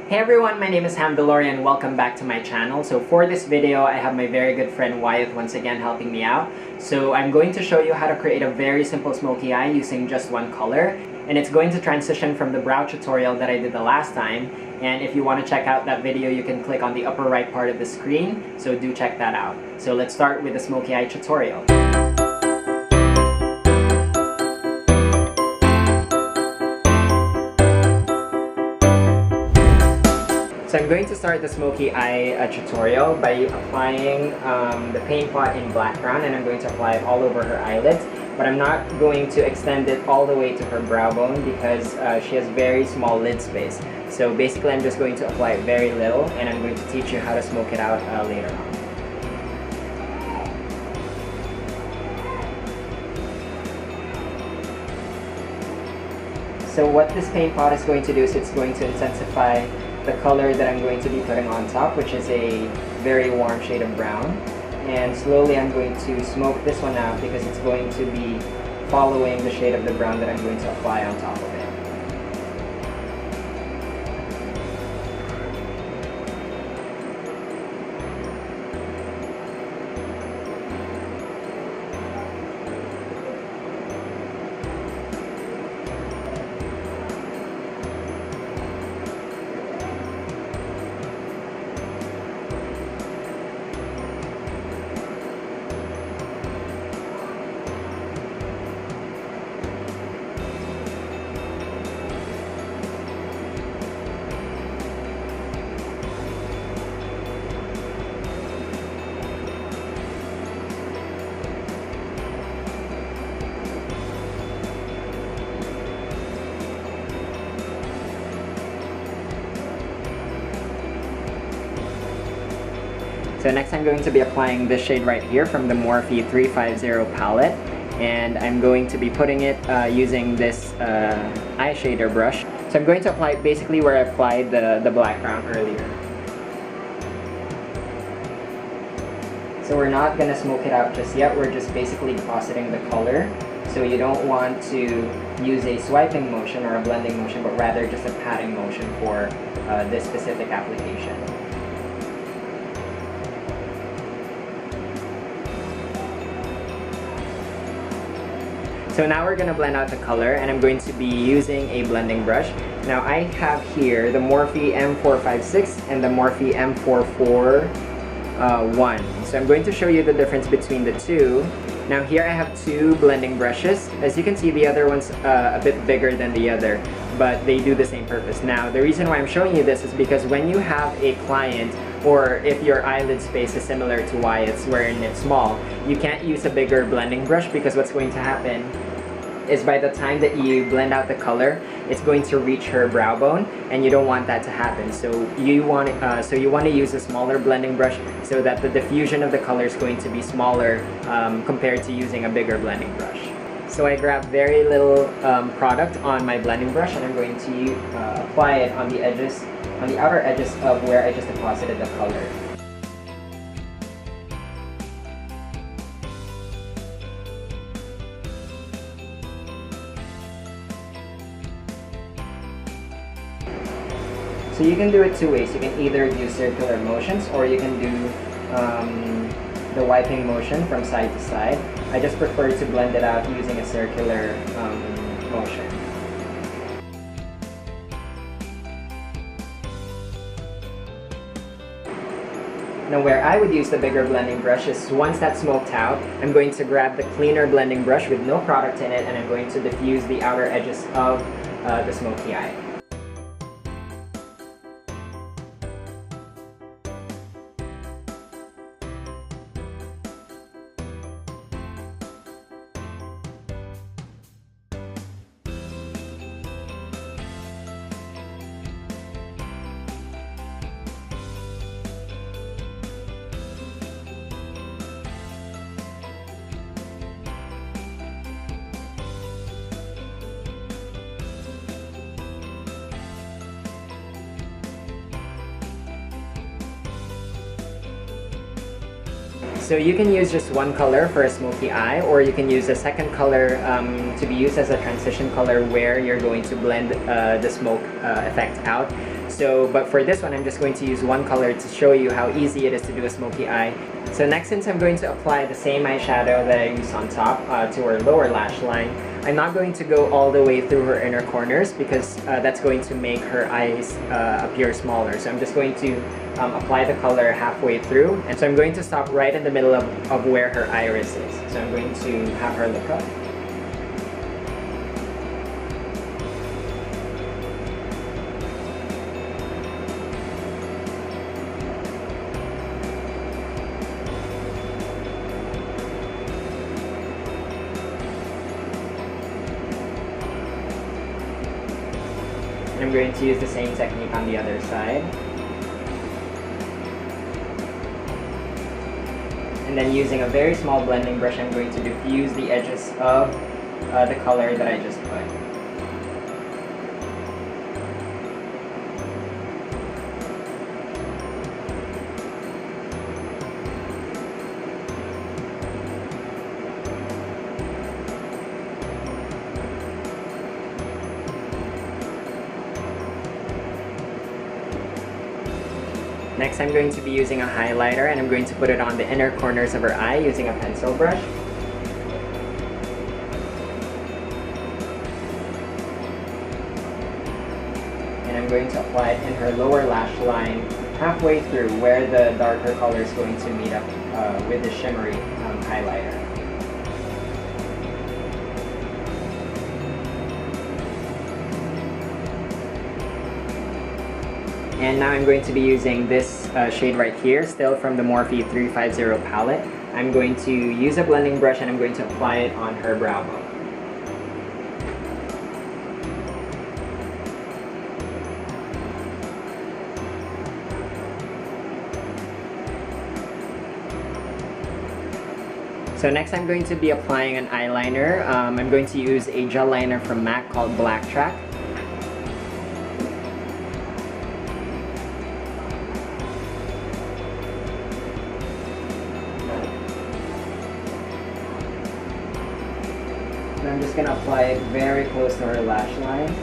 Hey everyone, my name is Hamdalorian and welcome back to my channel. So for this video, I have my very good friend Wyeth once again helping me out. So I'm going to show you how to create a very simple smoky eye using just one color. And it's going to transition from the brow tutorial that I did the last time. And if you want to check out that video, you can click on the upper right part of the screen. So do check that out. So let's start with the smoky eye tutorial. So I'm going to start the smoky eye tutorial by applying the Paintpot in Blackground, and I'm going to apply it all over her eyelids. But I'm not going to extend it all the way to her brow bone because she has very small lid space. So basically I'm just going to apply it very little, and I'm going to teach you how to smoke it out later on. So what this Paintpot is going to do is it's going to intensify the color that I'm going to be putting on top, which is a very warm shade of brown. And slowly I'm going to smoke this one out because it's going to be following the shade of the brown that I'm going to apply on top of it. So next I'm going to be applying this shade right here from the Morphe 350 palette, and I'm going to be putting it using this eyeshadow brush. So I'm going to apply it basically where I applied the Blackground earlier. So we're not going to smoke it out just yet, we're just basically depositing the color. So you don't want to use a swiping motion or a blending motion, but rather just a patting motion for this specific application. So now we're going to blend out the color, and I'm going to be using a blending brush. Now I have here the Morphe M456 and the Morphe M441. So I'm going to show you the difference between the two. Now here I have two blending brushes. As you can see, the other one's a bit bigger than the other, but they do the same purpose. Now the reason why I'm showing you this is because when you have a client, or if your eyelid space is similar to Wyeth's wherein it's small, you can't use a bigger blending brush because what's going to happen is by the time that you blend out the color, it's going to reach her brow bone, and you don't want that to happen. So you want to use a smaller blending brush so that the diffusion of the color is going to be smaller compared to using a bigger blending brush. So I grab very little product on my blending brush, and I'm going to apply it on the edges, on the outer edges of where I just deposited the color. So you can do it two ways. You can either do circular motions, or you can do the wiping motion from side to side. I just prefer to blend it out using a circular motion. Now where I would use the bigger blending brush is once that's smoked out, I'm going to grab the cleaner blending brush with no product in it, and I'm going to diffuse the outer edges of the smoky eye. So you can use just one color for a smoky eye, or you can use a second color to be used as a transition color where you're going to blend the smoke effect out. So, but for this one, I'm just going to use one color to show you how easy it is to do a smoky eye. So next, since I'm going to apply the same eyeshadow that I used on top to her lower lash line, I'm not going to go all the way through her inner corners because that's going to make her eyes appear smaller. So I'm just going to apply the color halfway through. And so I'm going to stop right in the middle of where her iris is. So I'm going to have her look up. I'm going to use the same technique on the other side. And then using a very small blending brush, I'm going to diffuse the edges of the color that I just put. Next, I'm going to be using a highlighter, and I'm going to put it on the inner corners of her eye using a pencil brush. And I'm going to apply it in her lower lash line halfway through where the darker color is going to meet up with the shimmery highlighter. And now I'm going to be using this shade right here, still from the Morphe 350 palette. I'm going to use a blending brush and I'm going to apply it on her brow bone. So next I'm going to be applying an eyeliner. I'm going to use a gel liner from MAC called Blackground. And I'm just going to apply it very close to her lash line.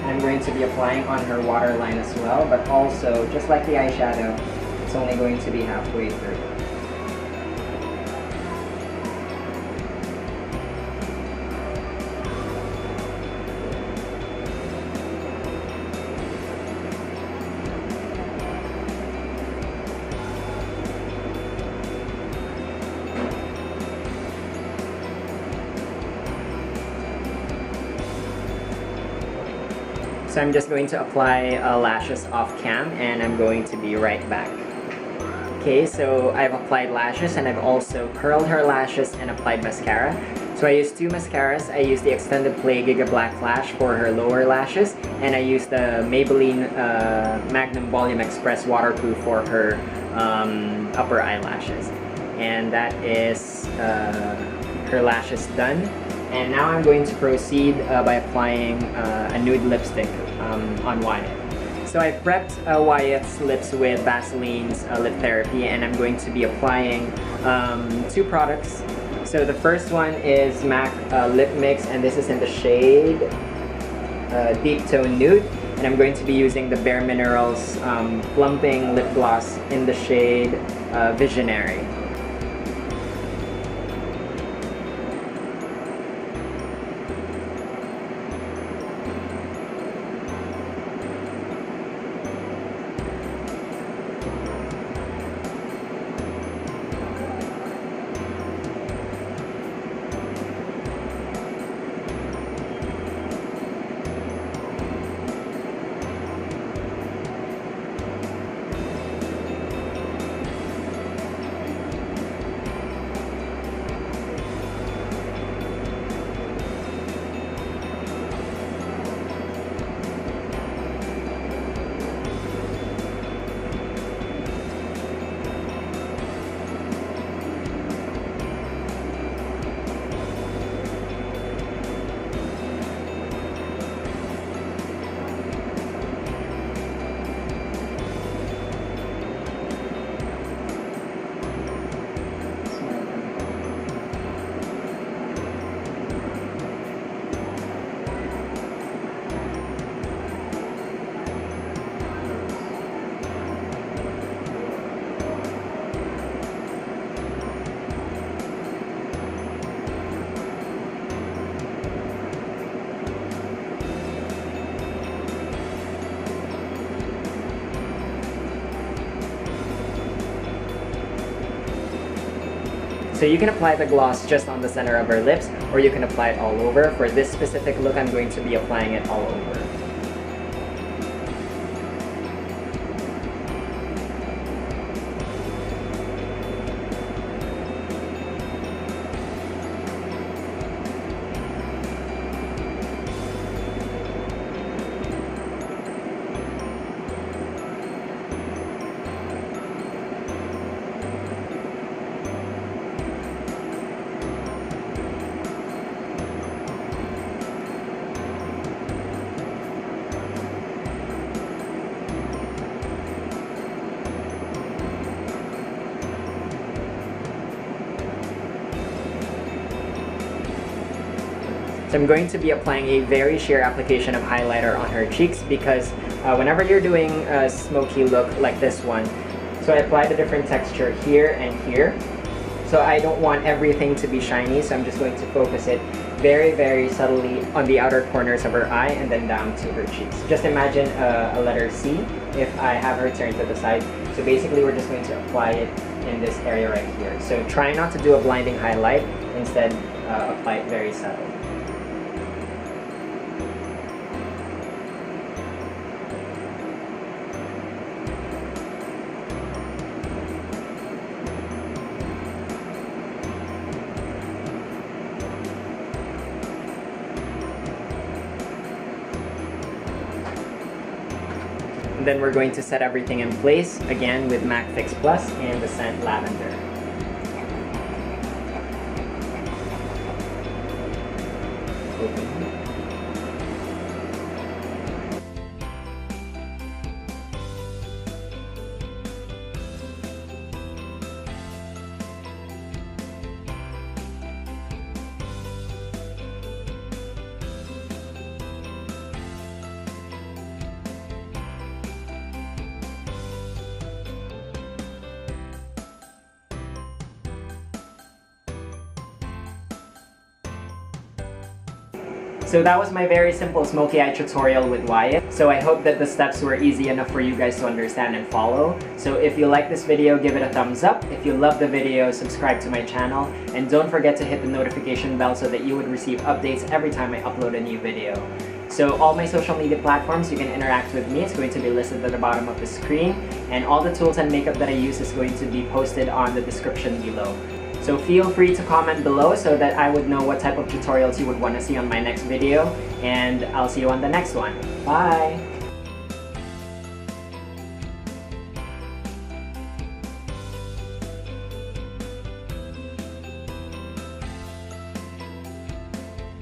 I'm going to be applying on her waterline as well, but also, just like the eyeshadow, it's only going to be halfway through. So I'm just going to apply lashes off cam, and I'm going to be right back. Okay, so I've applied lashes and I've also curled her lashes and applied mascara. So I used two mascaras. I used the Extended Play Gigablack Lash for her lower lashes, and I used the Maybelline Magnum Volume Express Waterproof for her upper eyelashes. And that is her lashes done. And now I'm going to proceed by applying a nude lipstick on Wyeth. So I've prepped Wyeth's lips with Vaseline's Lip Therapy, and I'm going to be applying two products. So the first one is MAC Lipmix, and this is in the shade Deep Tone Nude. And I'm going to be using the BareMinerals Plumping Lip Gloss in the shade Visionary. So you can apply the gloss just on the center of her lips, or you can apply it all over. For this specific look, I'm going to be applying it all over. So I'm going to be applying a very sheer application of highlighter on her cheeks because whenever you're doing a smoky look like this one, so I applied a different texture here and here. So I don't want everything to be shiny, so I'm just going to focus it very, very subtly on the outer corners of her eye and then down to her cheeks. Just imagine a letter C if I have her turned to the side. So basically we're just going to apply it in this area right here. So try not to do a blinding highlight, instead apply it very subtle. Then we're going to set everything in place, again with MAC Fix Plus and the scent Lavender. So that was my very simple smoky eye tutorial with Wyeth. So I hope that the steps were easy enough for you guys to understand and follow. So if you like this video, give it a thumbs up. If you love the video, subscribe to my channel. And don't forget to hit the notification bell so that you would receive updates every time I upload a new video. So all my social media platforms you can interact with me. It's going to be listed at the bottom of the screen. And all the tools and makeup that I use is going to be posted on the description below. So feel free to comment below so that I would know what type of tutorials you would want to see on my next video, and I'll see you on the next one. Bye!